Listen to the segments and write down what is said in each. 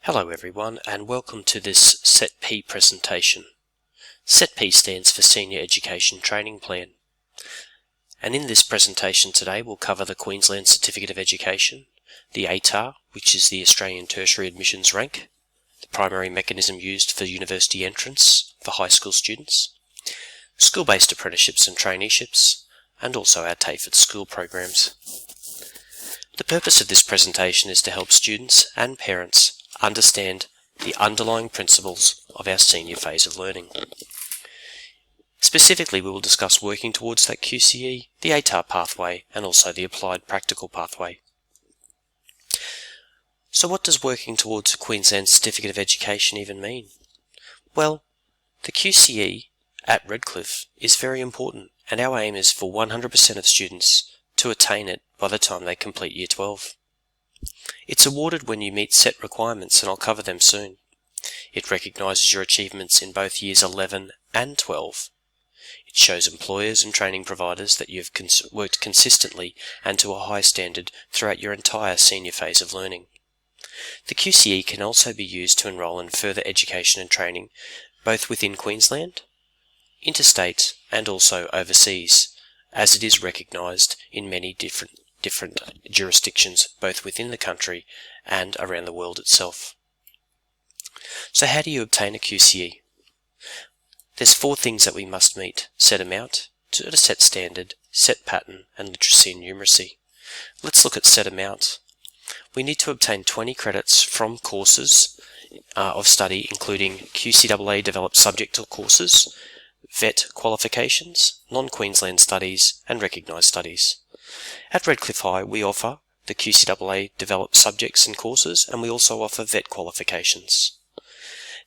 Hello everyone and welcome to this Set P presentation. Set P stands for Senior Education Training Plan. And in this presentation today we'll cover the Queensland Certificate of Education, the ATAR, which is the Australian Tertiary Admissions Rank, the primary mechanism used for university entrance for high school students, school-based apprenticeships and traineeships, and also our TAFE at school programs. The purpose of this presentation is to help students and parents understand the underlying principles of our senior phase of learning. Specifically, we will discuss working towards that QCE, the ATAR pathway, and also the applied practical pathway. So what does working towards a Queensland Certificate of Education even mean? Well, the QCE at Redcliffe is very important, and our aim is for 100% of students to attain it by the time they complete Year 12. It's awarded when you meet set requirements, and I'll cover them soon. It recognises your achievements in both Years 11 and 12. It shows employers and training providers that you've worked consistently and to a high standard throughout your entire senior phase of learning. The QCE can also be used to enrol in further education and training, both within Queensland, interstate, and also overseas, as it is recognised in many different jurisdictions, both within the country and around the world itself. So how do you obtain a QCE? There's 4 things that we must meet: set amount, at a set standard, set pattern, and literacy and numeracy. Let's look at set amount. We need to obtain 20 credits from courses of study, including QCAA developed subject courses, VET qualifications, non-Queensland studies, and recognised studies. At Redcliffe High, we offer the QCAA developed subjects and courses, and we also offer VET qualifications.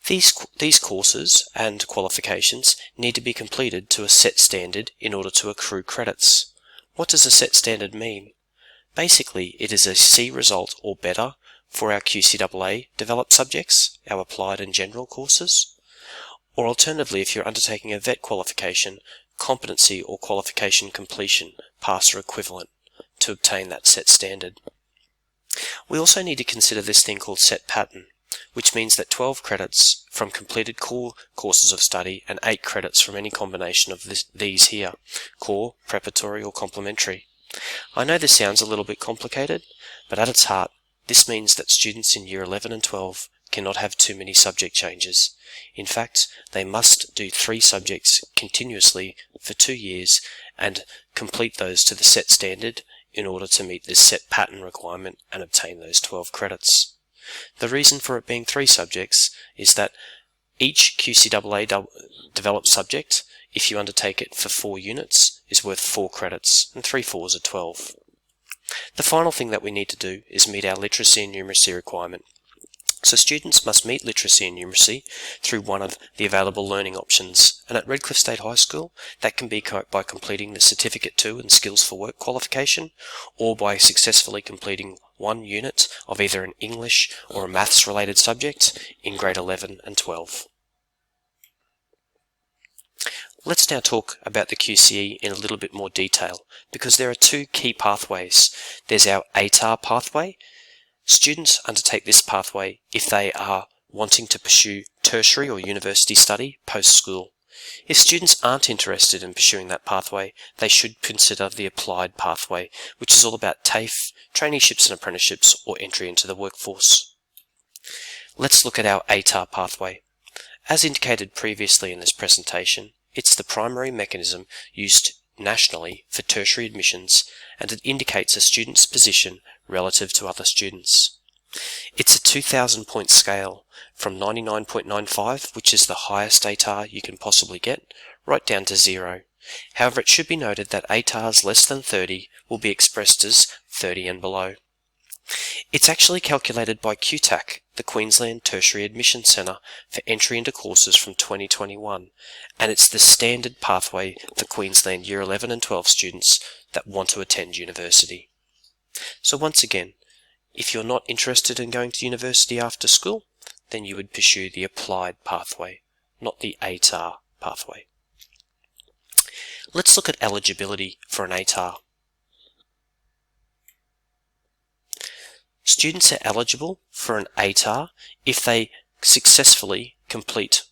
These courses and qualifications need to be completed to a set standard in order to accrue credits. What does a set standard mean? Basically, it is a C result or better for our QCAA developed subjects, our applied and general courses, or alternatively, if you're undertaking a VET qualification, competency or qualification completion, pass or equivalent, to obtain that set standard. We also need to consider this thing called set pattern, which means that 12 credits from completed core courses of study and 8 credits from any combination of these here, core, preparatory or complementary. I know this sounds a little bit complicated, but at its heart, this means that students in Year 11 and 12 cannot have too many subject changes. In fact, they must do 3 subjects continuously for 2 years and complete those to the set standard in order to meet this set pattern requirement and obtain those 12 credits. The reason for it being 3 subjects is that each QCAA developed subject, if you undertake it for 4 units, is worth 4 credits, and 3 4s are 12. The final thing that we need to do is meet our literacy and numeracy requirement. So students must meet literacy and numeracy through one of the available learning options, and at Redcliffe State High School that can be by completing the Certificate 2 and Skills for Work qualification, or by successfully completing 1 unit of either an English or a maths related subject in grade 11 and 12. Let's now talk about the QCE in a little bit more detail, because there are 2 key pathways. There's our ATAR pathway. Students undertake this pathway if they are wanting to pursue tertiary or university study post-school. If students aren't interested in pursuing that pathway, they should consider the applied pathway, which is all about TAFE, traineeships and apprenticeships, or entry into the workforce. Let's look at our ATAR pathway. As indicated previously in this presentation, it's the primary mechanism used nationally for tertiary admissions, and it indicates a student's position relative to other students. It's a 2,000 point scale from 99.95, which is the highest ATAR you can possibly get, right down to 0. However, it should be noted that ATARs less than 30 will be expressed as 30 and below. It's actually calculated by QTAC, the Queensland Tertiary Admission Centre, for entry into courses from 2021, and it's the standard pathway for Queensland Year 11 and 12 students that want to attend university. So once again, if you're not interested in going to university after school, then you would pursue the applied pathway, not the ATAR pathway. Let's look at eligibility for an ATAR. Students are eligible for an ATAR if they successfully complete,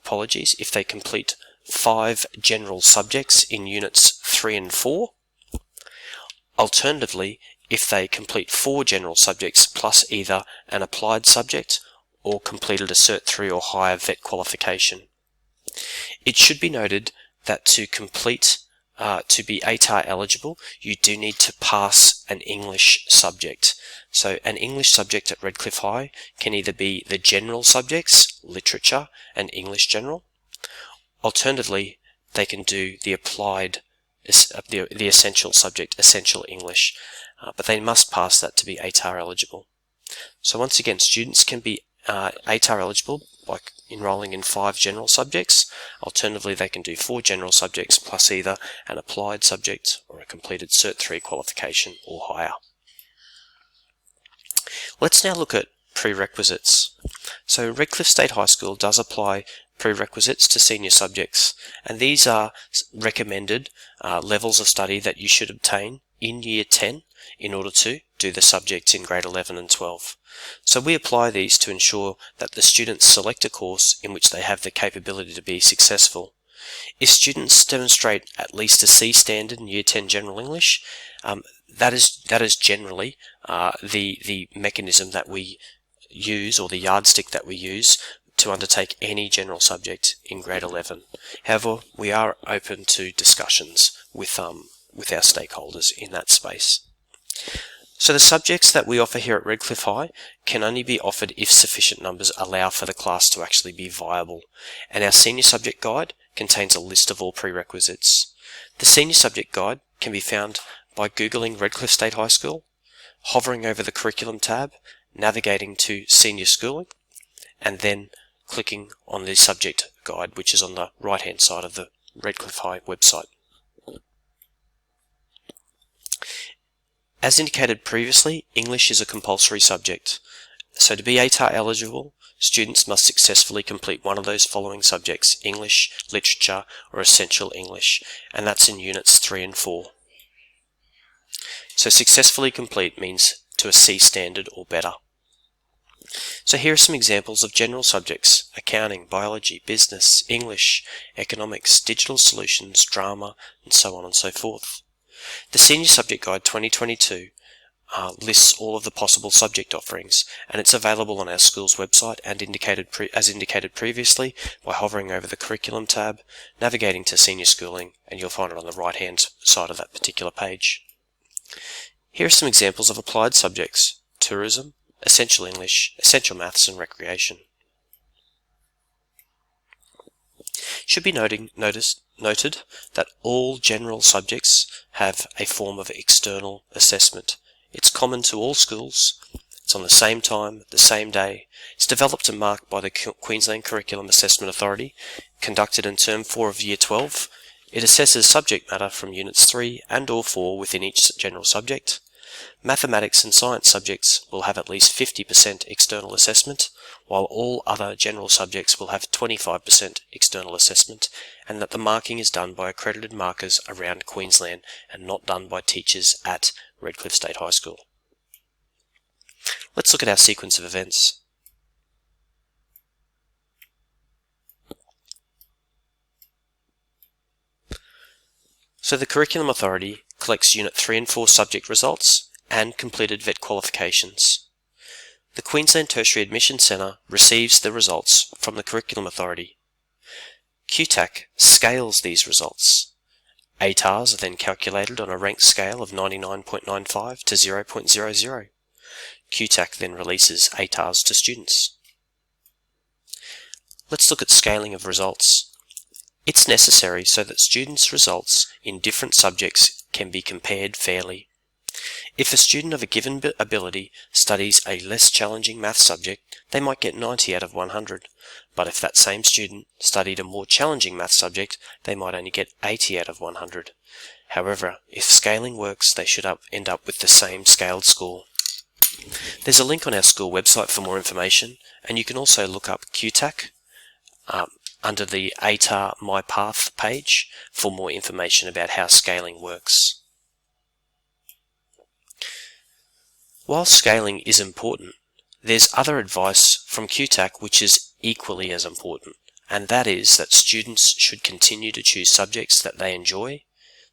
if they complete 5 general subjects in Units 3 and 4. Alternatively, if they complete 4 general subjects plus either an applied subject or completed a Cert 3 or higher VET qualification. It should be noted that to be ATAR eligible, you do need to pass an English subject. So an English subject at Redcliffe High can either be the general subjects, literature and English general. Alternatively, they can do the applied, the essential subject, essential English, but they must pass that to be ATAR eligible. So once again, students can be ATAR eligible by enrolling in 5 general subjects. Alternatively, they can do 4 general subjects plus either an applied subject or a completed Cert 3 qualification or higher. Let's now look at prerequisites. So Redcliffe State High School does apply prerequisites to senior subjects, and these are recommended levels of study that you should obtain in Year 10 in order to do the subjects in grade 11 and 12. So we apply these to ensure that the students select a course in which they have the capability to be successful. If students demonstrate at least a C standard in Year 10 General English, that is generally the mechanism that we use, or the yardstick that we use to undertake any general subject in grade 11. However, we are open to discussions with our stakeholders in that space. So the subjects that we offer here at Redcliffe High can only be offered if sufficient numbers allow for the class to actually be viable, and our senior subject guide contains a list of all prerequisites. The senior subject guide can be found by Googling Redcliffe State High School, hovering over the curriculum tab, navigating to senior schooling, and then clicking on the subject guide, which is on the right hand side of the Redcliffe High website. As indicated previously, English is a compulsory subject. So to be ATAR eligible, students must successfully complete one of those following subjects: English, literature, or essential English, and that's in Units 3 and 4. So successfully complete means to a C standard or better. So here are some examples of general subjects: accounting, biology, business, English, economics, digital solutions, drama, and so on and so forth. The Senior Subject Guide 2022 lists all of the possible subject offerings, and it's available on our school's website and as indicated previously by hovering over the curriculum tab, navigating to senior schooling, and you'll find it on the right hand side of that particular page. Here are some examples of applied subjects: tourism, essential English, essential maths, and recreation. Should be noted that all general subjects have a form of external assessment. It's common to all schools. It's on the same time, the same day. It's developed and marked by the Queensland Curriculum Assessment Authority, conducted in Term 4 of Year 12. It assesses subject matter from Units 3 and or 4 within each general subject. Mathematics and science subjects will have at least 50% external assessment, while all other general subjects will have 25% external assessment, and that the marking is done by accredited markers around Queensland and not done by teachers at Redcliffe State High School. Let's look at our sequence of events. So the Curriculum Authority collects Unit 3 and 4 subject results and completed VET qualifications. The Queensland Tertiary Admission Centre receives the results from the Curriculum Authority. QTAC scales these results. ATARs are then calculated on a ranked scale of 99.95 to 0.00. QTAC then releases ATARs to students. Let's look at scaling of results. It's necessary so that students' results in different subjects can be compared fairly. If a student of a given ability studies a less challenging maths subject, they might get 90 out of 100. But if that same student studied a more challenging maths subject, they might only get 80 out of 100. However, if scaling works, they should end up with the same scaled score. There's a link on our school website for more information, and you can also look up QTAC under the ATAR My Path page for more information about how scaling works. While scaling is important, there's other advice from QTAC which is equally as important, and that is that students should continue to choose subjects that they enjoy,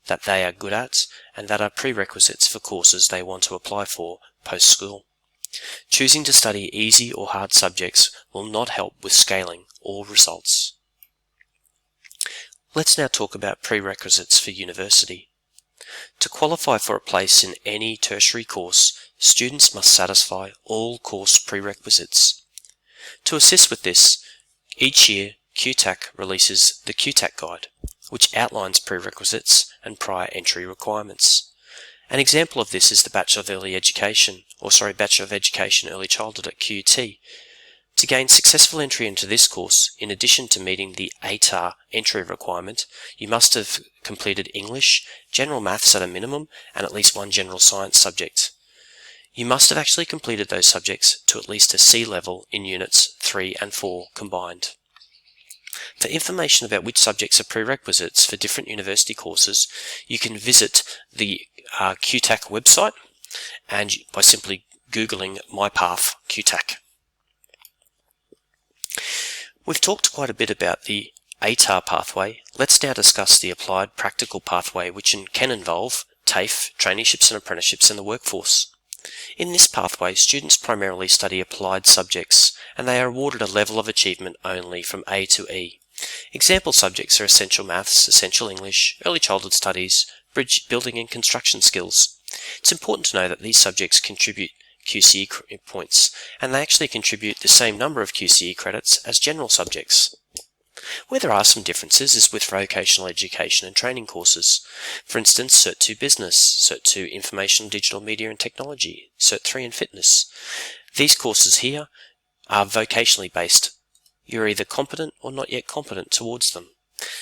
that they are good at, and that are prerequisites for courses they want to apply for post-school. Choosing to study easy or hard subjects will not help with scaling or results. Let's now talk about prerequisites for university. To qualify for a place in any tertiary course, students must satisfy all course prerequisites. To assist with this, each year QTAC releases the QTAC Guide, which outlines prerequisites and prior entry requirements. An example of this is the Bachelor of Education Early Childhood at QT. To gain successful entry into this course, in addition to meeting the TATAR entry requirement, you must have completed English, general maths at a minimum, and at least one general science subject. You must have actually completed those subjects to at least a C level in units 3 and 4 combined. For information about which subjects are prerequisites for different university courses, you can visit the QTAC website and by simply Googling My Path QTAC. We've talked quite a bit about the ATAR pathway. Let's now discuss the applied practical pathway, which can involve TAFE, Traineeships and Apprenticeships in the workforce. In this pathway, students primarily study applied subjects, and they are awarded a level of achievement only from A to E. Example subjects are Essential Maths, Essential English, Early Childhood Studies, Bridge Building and Construction Skills. It's important to know that these subjects contribute QCE points, and they actually contribute the same number of QCE credits as general subjects. Where there are some differences is with vocational education and training courses. For instance, Cert 2 Business, Cert 2 Information, Digital Media and Technology, Cert 3 in Fitness. These courses here are vocationally based. You're either competent or not yet competent towards them.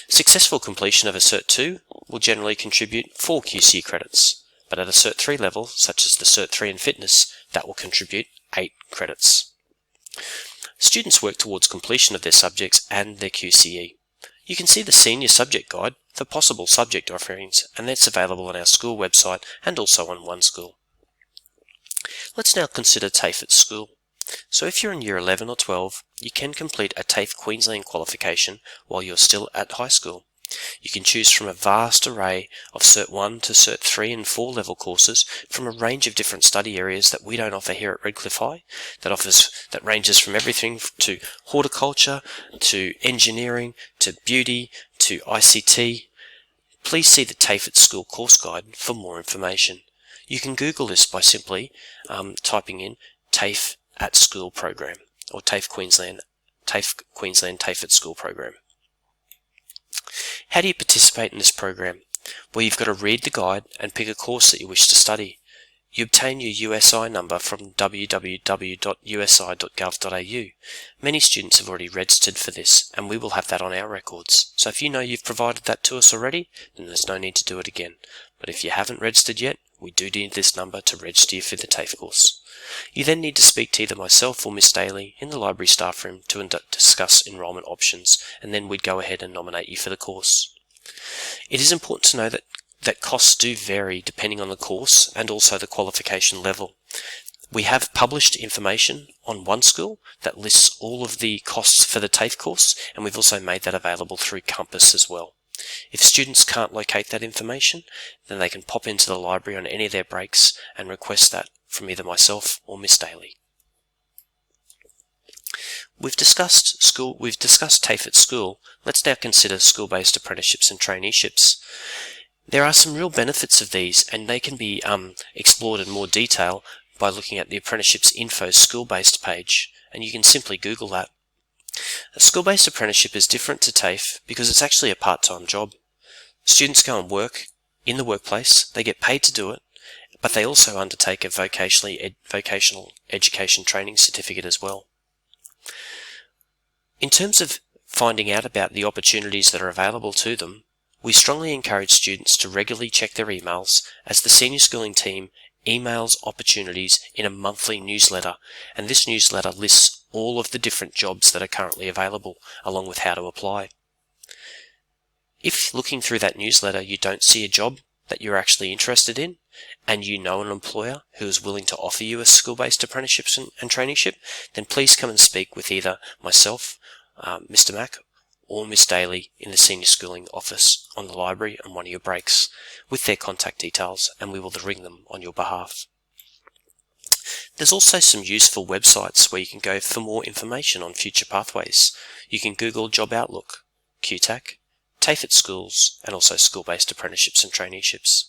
Successful completion of a Cert 2 will generally contribute 4 QCE credits, but at a Cert 3 level, such as the Cert 3 in Fitness, that will contribute 8 credits. Students work towards completion of their subjects and their QCE. You can see the Senior Subject Guide for possible subject offerings, and that's available on our school website and also on OneSchool. Let's now consider TAFE at school. So if you're in Year 11 or 12, you can complete a TAFE Queensland qualification while you're still at high school. You can choose from a vast array of Cert 1 to Cert 3 and 4 level courses from a range of different study areas that we don't offer here at Redcliffe High, that ranges from everything to horticulture, to engineering, to beauty, to ICT. Please see the TAFE at School course guide for more information. You can Google this by simply typing in TAFE at School program or TAFE Queensland TAFE at School program. How do you participate in this program? Well, you've got to read the guide and pick a course that you wish to study. You obtain your USI number from www.usi.gov.au. Many students have already registered for this, and we will have that on our records. So if you know you've provided that to us already, then there's no need to do it again. But if you haven't registered yet, we do need this number to register you for the TAFE course. You then need to speak to either myself or Miss Daly in the library staff room to discuss enrolment options, and then we'd go ahead and nominate you for the course. It is important to know that costs do vary depending on the course and also the qualification level. We have published information on OneSchool that lists all of the costs for the TAFE course, and we've also made that available through Compass as well. If students can't locate that information, then they can pop into the library on any of their breaks and request that from either myself or Miss Daly. We've discussed TAFE at school. Let's now consider school-based apprenticeships and traineeships. There are some real benefits of these, and they can be explored in more detail by looking at the Apprenticeships Info school-based page, and you can simply Google that. A school-based apprenticeship is different to TAFE because it's actually a part-time job. Students go and work in the workplace, they get paid to do it, but they also undertake a vocational education training certificate as well. In terms of finding out about the opportunities that are available to them, we strongly encourage students to regularly check their emails, as the senior schooling team emails opportunities in a monthly newsletter, and this newsletter lists all of the different jobs that are currently available, along with how to apply. If looking through that newsletter you don't see a job that you're actually interested in, and you know an employer who is willing to offer you a skill-based apprenticeship and traineeship, then please come and speak with either myself, Mr. Mack, or Miss Daly in the Senior Schooling office on the library on one of your breaks with their contact details, and we will ring them on your behalf. There's also some useful websites where you can go for more information on future pathways. You can Google Job Outlook, QTAC, TAFE at schools, and also school-based apprenticeships and traineeships.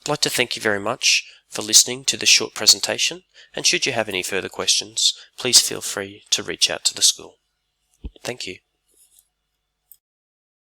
I'd like to thank you very much for listening to this short presentation, and should you have any further questions, please feel free to reach out to the school. Thank you.